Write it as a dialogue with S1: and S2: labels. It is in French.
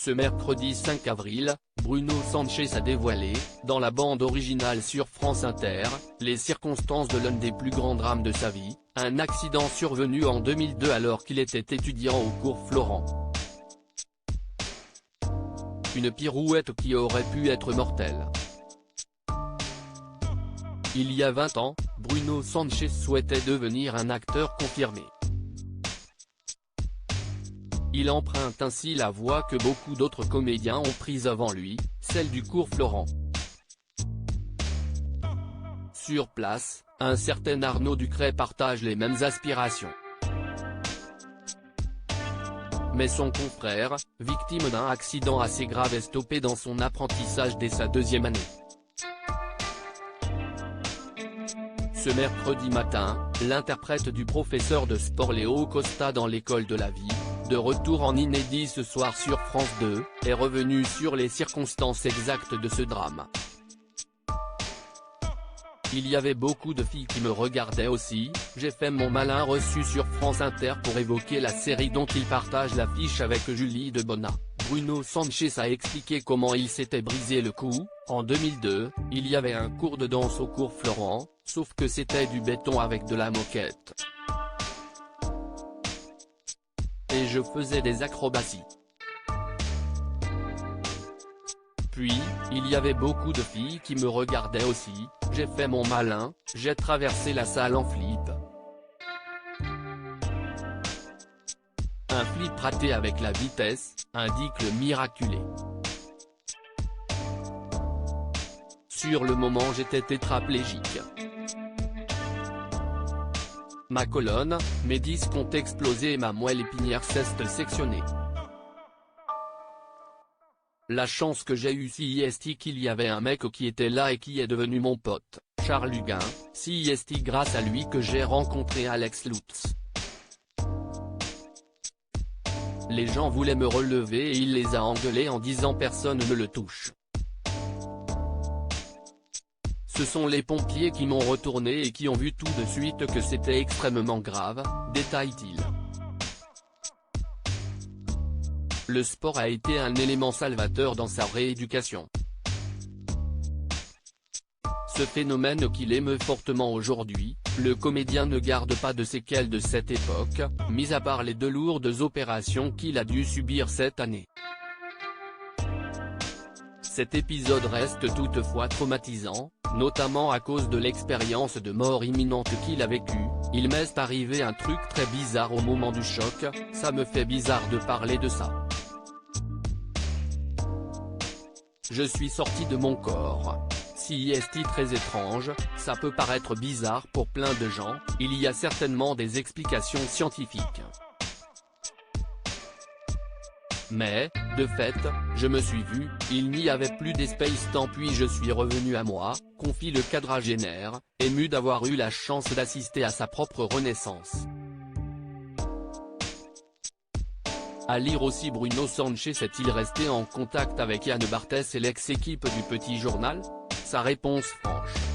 S1: Ce mercredi 5 avril, Bruno Sanchez a dévoilé, dans la bande originale sur France Inter, les circonstances de l'un des plus grands drames de sa vie, un accident survenu en 2002 alors qu'il était étudiant au cours Florent. Une pirouette qui aurait pu être mortelle. Il y a 20 ans, Bruno Sanchez souhaitait devenir un acteur confirmé. Il emprunte ainsi la voie que beaucoup d'autres comédiens ont prise avant lui, celle du cours Florent. Sur place, un certain Arnaud Ducret partage les mêmes aspirations. Mais son confrère, victime d'un accident assez grave, est stoppé dans son apprentissage dès sa deuxième année. Ce mercredi matin, l'interprète du professeur de sport Léo Costa dans l'école de la vie, de retour en inédit ce soir sur France 2, est revenu sur les circonstances exactes de ce drame. Il y avait beaucoup de filles qui me regardaient aussi, j'ai fait mon malin reçu sur France Inter pour évoquer la série dont il partage l'affiche avec Julie Debona. Bruno Sanchez a expliqué comment il s'était brisé le cou. En 2002, il y avait un cours de danse au cours Florent, sauf que c'était du béton avec de la moquette. Et je faisais des acrobaties. Puis, il y avait beaucoup de filles qui me regardaient aussi, j'ai fait mon malin, j'ai traversé la salle en flip. Un flip raté avec la vitesse, indique le miraculé. Sur le moment j'étais tétraplégique. Ma colonne, mes disques ont explosé et ma moelle épinière s'est sectionnée. La chance que j'ai eue c'est qu'il y avait un mec qui était là et qui est devenu mon pote, Charles Huguin, c'est grâce à lui que j'ai rencontré Alex Lutz. Les gens voulaient me relever et il les a engueulés en disant personne ne le touche. Ce sont les pompiers qui m'ont retourné et qui ont vu tout de suite que c'était extrêmement grave, détaille-t-il. Le sport a été un élément salvateur dans sa rééducation. Ce phénomène qui l'émeut fortement aujourd'hui, le comédien ne garde pas de séquelles de cette époque, mis à part les 2 lourdes opérations qu'il a dû subir cette année. Cet épisode reste toutefois traumatisant, notamment à cause de l'expérience de mort imminente qu'il a vécue. Il m'est arrivé un truc très bizarre au moment du choc, ça me fait bizarre de parler de ça. Je suis sorti de mon corps. C'est très étrange, ça peut paraître bizarre pour plein de gens, il y a certainement des explications scientifiques. Mais, de fait, je me suis vu, il n'y avait plus d'espace-temps puis je suis revenu à moi, confie le quadragénaire, ému d'avoir eu la chance d'assister à sa propre renaissance. À lire aussi Bruno Sanchez est-il resté en contact avec Yann Barthès et l'ex-équipe du Petit Journal ? Sa réponse franche.